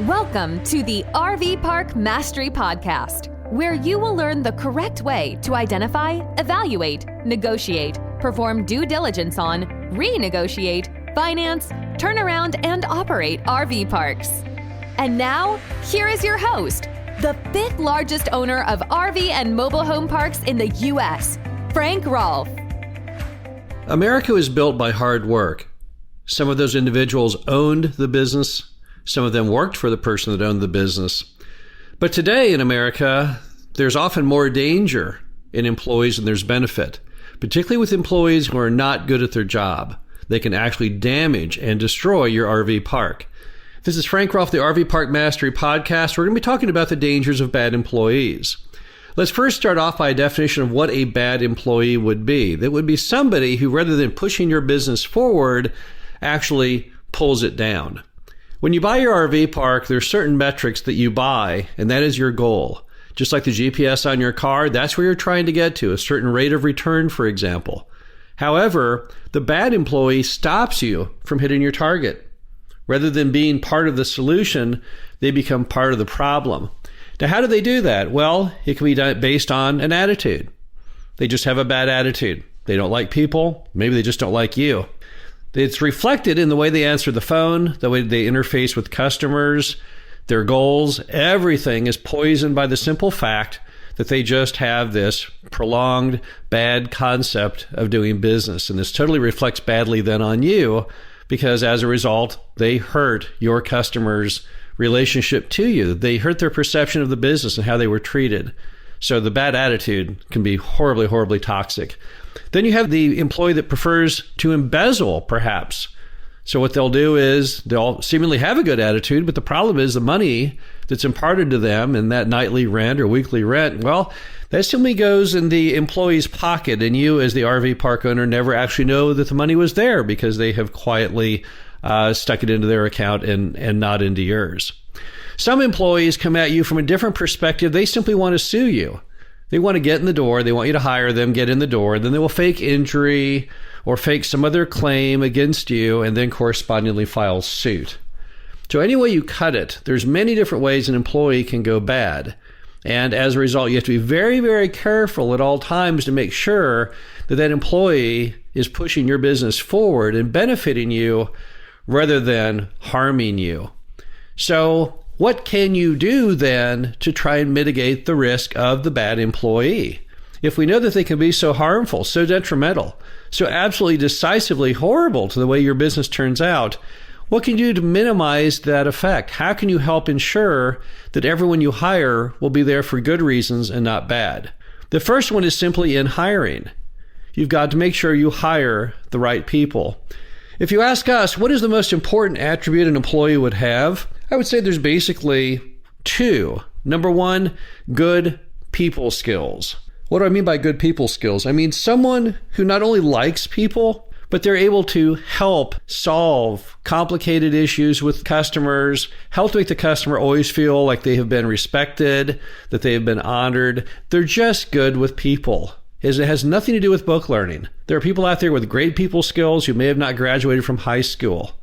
Welcome to the RV Park Mastery Podcast, where you will learn the correct way to identify, evaluate, negotiate, perform due diligence on, renegotiate, finance, turn around, and operate RV parks. And now, here is your host, the fifth largest owner of RV and mobile home parks in the U.S., Frank Rolfe. America was built by hard work. Some of those individuals owned the business. Some of them worked for the person that owned the business. But today in America, there's often more danger in employees than there's benefit, particularly with employees who are not good at their job. They can actually damage and destroy your RV park. This is Frank Rolfe, the RV Park Mastery Podcast. We're going to be talking about the dangers of bad employees. Let's first start off by a definition of what a bad employee would be. That would be somebody who, rather than pushing your business forward, actually pulls it down. When you buy your RV park, there are certain metrics that you buy, and that is your goal. Just like the GPS on your car, that's where you're trying to get to, a certain rate of return, for example. However, the bad employee stops you from hitting your target. Rather than being part of the solution, they become part of the problem. Now, how do they do that? Well, it can be done based on an attitude. They just have a bad attitude. They don't like people. Maybe they just don't like you. It's reflected in the way they answer the phone, the way they interface with customers, their goals. Everything is poisoned by the simple fact that they just have this prolonged bad concept of doing business. And this totally reflects badly then on you, because as a result, they hurt your customers' relationship to you. They hurt their perception of the business and how they were treated. So the bad attitude can be horribly, horribly toxic. Then you have the employee that prefers to embezzle, perhaps. So what they'll do is they'll seemingly have a good attitude, but the problem is the money that's imparted to them in that nightly rent or weekly rent, well, that simply goes in the employee's pocket, and you as the RV park owner never actually know that the money was there because they have quietly stuck it into their account and not into yours. Some employees come at you from a different perspective. They simply want to sue you. They want to get in the door. They want you to hire them, get in the door. Then they will fake injury or fake some other claim against you and then correspondingly file suit. So any way you cut it, there's many different ways an employee can go bad. And as a result, you have to be very, very careful at all times to make sure that that employee is pushing your business forward and benefiting you rather than harming you. So what can you do then to try and mitigate the risk of the bad employee? If we know that they can be so harmful, so detrimental, so absolutely decisively horrible to the way your business turns out, what can you do to minimize that effect? How can you help ensure that everyone you hire will be there for good reasons and not bad? The first one is simply in hiring. You've got to make sure you hire the right people. If you ask us, what is the most important attribute an employee would have? I would say there's basically two. Number one, good people skills. What do I mean by good people skills? I mean someone who not only likes people, but they're able to help solve complicated issues with customers, help to make the customer always feel like they have been respected, that they have been honored. They're just good with people. It has nothing to do with book learning. There are people out there with great people skills who may have not graduated from high school.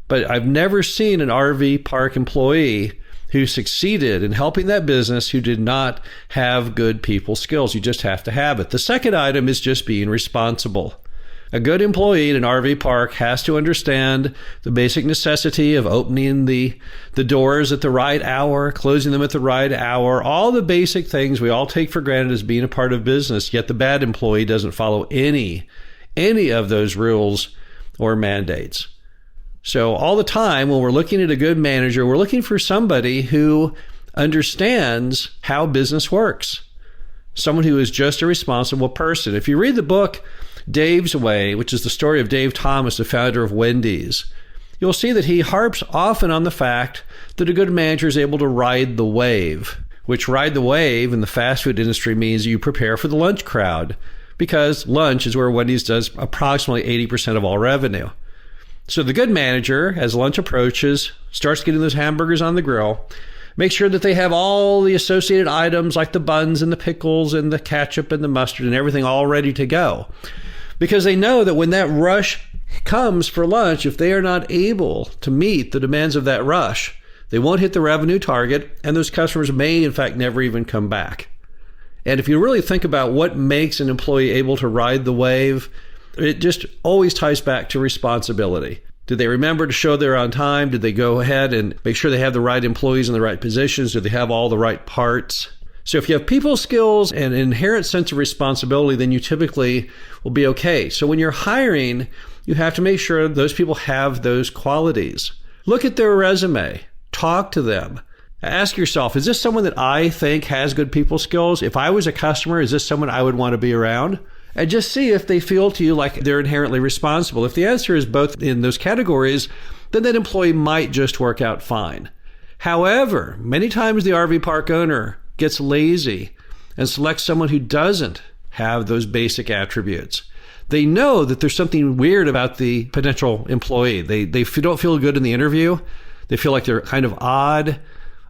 But I've never seen an RV park employee who succeeded in helping that business who did not have good people skills. You just have to have it. The second item is just being responsible. A good employee in an RV park has to understand the basic necessity of opening the doors at the right hour, closing them at the right hour, all the basic things we all take for granted as being a part of business, yet the bad employee doesn't follow any of those rules or mandates. So all the time when we're looking at a good manager, we're looking for somebody who understands how business works, someone who is just a responsible person. If you read the book Dave's Way, which is the story of Dave Thomas, the founder of Wendy's, you'll see that he harps often on the fact that a good manager is able to ride the wave, which ride the wave in the fast food industry means you prepare for the lunch crowd, because lunch is where Wendy's does approximately 80% of all revenue. So the good manager, as lunch approaches, starts getting those hamburgers on the grill, make sure that they have all the associated items like the buns and the pickles and the ketchup and the mustard and everything all ready to go. Because they know that when that rush comes for lunch, if they are not able to meet the demands of that rush, They won't hit the revenue target, and those customers may, in fact, never even come back. And if you really think about what makes an employee able to ride the wave, it just always ties back to responsibility. Did they remember to show they're on time? Did they go ahead and make sure they have the right employees in the right positions? Do they have all the right parts? So if you have people skills and an inherent sense of responsibility, then you typically will be okay. So when you're hiring, you have to make sure those people have those qualities. Look at their resume. Talk to them. Ask yourself, is this someone that I think has good people skills? If I was a customer, is this someone I would want to be around? And just see if they feel to you like they're inherently responsible. If the answer is both in those categories, then that employee might just work out fine. However, many times the RV park owner gets lazy and selects someone who doesn't have those basic attributes. They know that there's something weird about the potential employee. They don't feel good in the interview. They feel like they're kind of odd,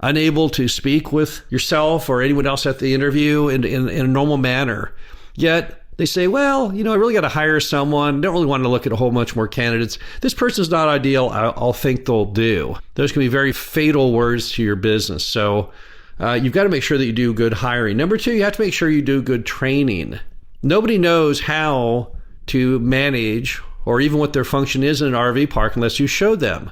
unable to speak with yourself or anyone else at the interview in a normal manner. Yet they say, well, I really got to hire someone. Don't really want to look at a whole bunch more candidates. This person's not ideal. I'll think they'll do. Those can be very fatal words to your business. So you've got to make sure that you do good hiring. Number two, you have to make sure you do good training. Nobody knows how to manage or even what their function is in an RV park unless you show them.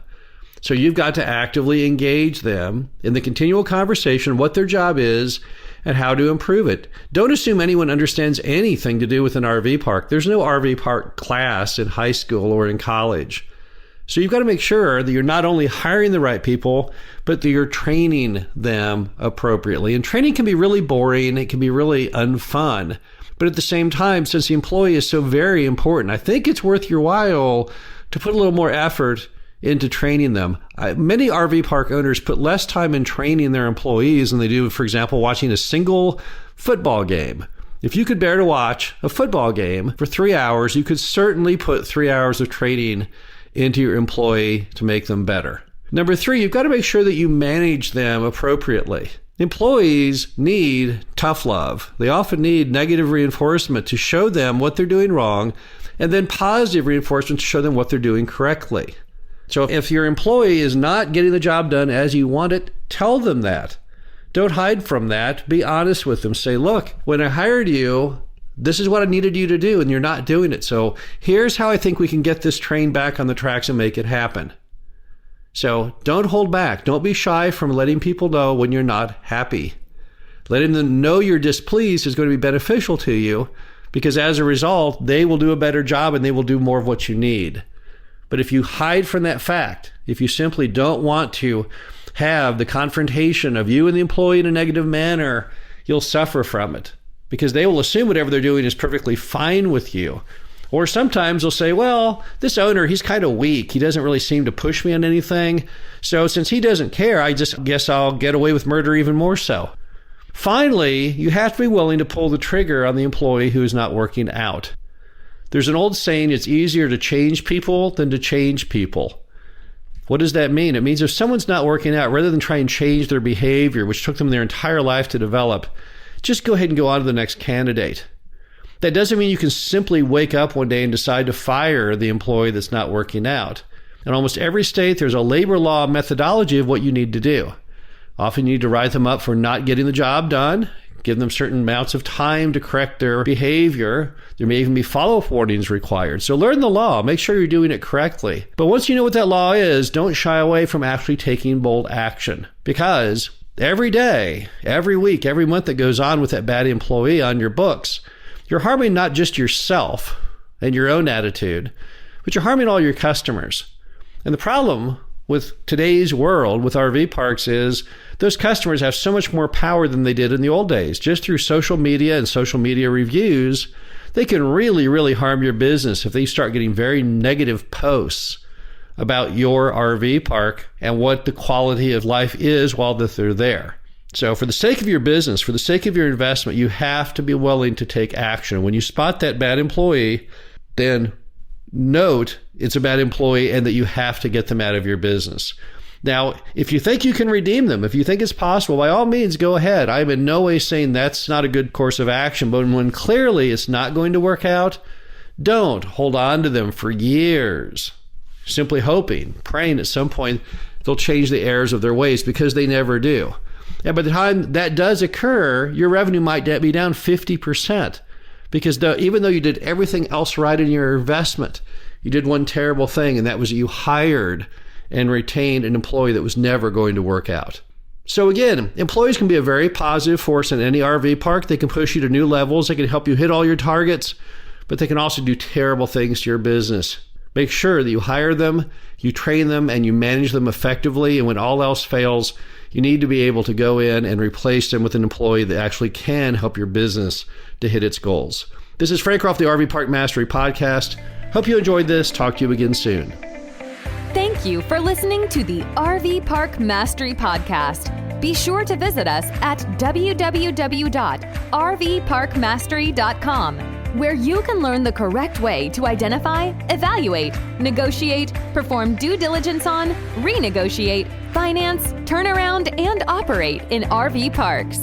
So you've got to actively engage them in the continual conversation, what their job is and how to improve it. Don't assume anyone understands anything to do with an RV park. There's no RV park class in high school or in college. So you've got to make sure that you're not only hiring the right people, but that you're training them appropriately. And training can be really boring. It can be really unfun. But at the same time, since the employee is so very important, I think it's worth your while to put a little more effort into training them. Many RV park owners put less time in training their employees than they do, for example, watching a single football game. If you could bear to watch a football game for 3 hours, you could certainly put 3 hours of training into your employee to make them better. Number three, you've got to make sure that you manage them appropriately. Employees need tough love. They often need negative reinforcement to show them what they're doing wrong, and then positive reinforcement to show them what they're doing correctly. So if your employee is not getting the job done as you want it, tell them that. Don't hide from that. Be honest with them. Say, look, when I hired you, this is what I needed you to do, and you're not doing it. So here's how I think we can get this train back on the tracks and make it happen. So don't hold back. Don't be shy from letting people know when you're not happy. Letting them know you're displeased is going to be beneficial to you because as a result, they will do a better job and they will do more of what you need. But if you hide from that fact, if you simply don't want to have the confrontation of you and the employee in a negative manner, you'll suffer from it because they will assume whatever they're doing is perfectly fine with you. Or sometimes they'll say, well, this owner, he's kind of weak. He doesn't really seem to push me on anything. So since he doesn't care, I just guess I'll get away with murder even more so. Finally, you have to be willing to pull the trigger on the employee who is not working out. There's an old saying, it's easier to change people than to change people. What does that mean? It means if someone's not working out, rather than try and change their behavior, which took them their entire life to develop, just go ahead and go on to the next candidate. That doesn't mean you can simply wake up one day and decide to fire the employee that's not working out. In almost every state, there's a labor law methodology of what you need to do. Often you need to write them up for not getting the job done, give them certain amounts of time to correct their behavior. There may even be follow-up warnings required. So learn the law. Make sure you're doing it correctly. But once you know what that law is, don't shy away from actually taking bold action. Because every day, every week, every month that goes on with that bad employee on your books, you're harming not just yourself and your own attitude, but you're harming all your customers. And the problem with today's world with RV parks is those customers have so much more power than they did in the old days. Just through social media and social media reviews, they can really, really harm your business if they start getting very negative posts about your RV park and what the quality of life is while they're there. So for the sake of your business, for the sake of your investment, you have to be willing to take action. When you spot that bad employee, then note it's a bad employee and that you have to get them out of your business. Now, if you think you can redeem them, if you think it's possible, by all means, go ahead. I'm in no way saying that's not a good course of action, but when clearly it's not going to work out, don't hold on to them for years. simply hoping, praying at some point they'll change the errors of their ways, because they never do. And by the time that does occur, your revenue might be down 50%, because even though you did everything else right in your investment, you did one terrible thing, and that was you hired and retained an employee that was never going to work out. So again, employees can be a very positive force in any RV park. They can push you to new levels. They can help you hit all your targets, but they can also do terrible things to your business. Make sure that you hire them, you train them, and you manage them effectively. And when all else fails, you need to be able to go in and replace them with an employee that actually can help your business to hit its goals. This is Frank Roth, the RV Park Mastery Podcast. Hope you enjoyed this. Talk to you again soon. Thank you for listening to the RV Park Mastery Podcast. Be sure to visit us at www.rvparkmastery.com, where you can learn the correct way to identify, evaluate, negotiate, perform due diligence on, renegotiate, finance, turn around, and operate in RV parks.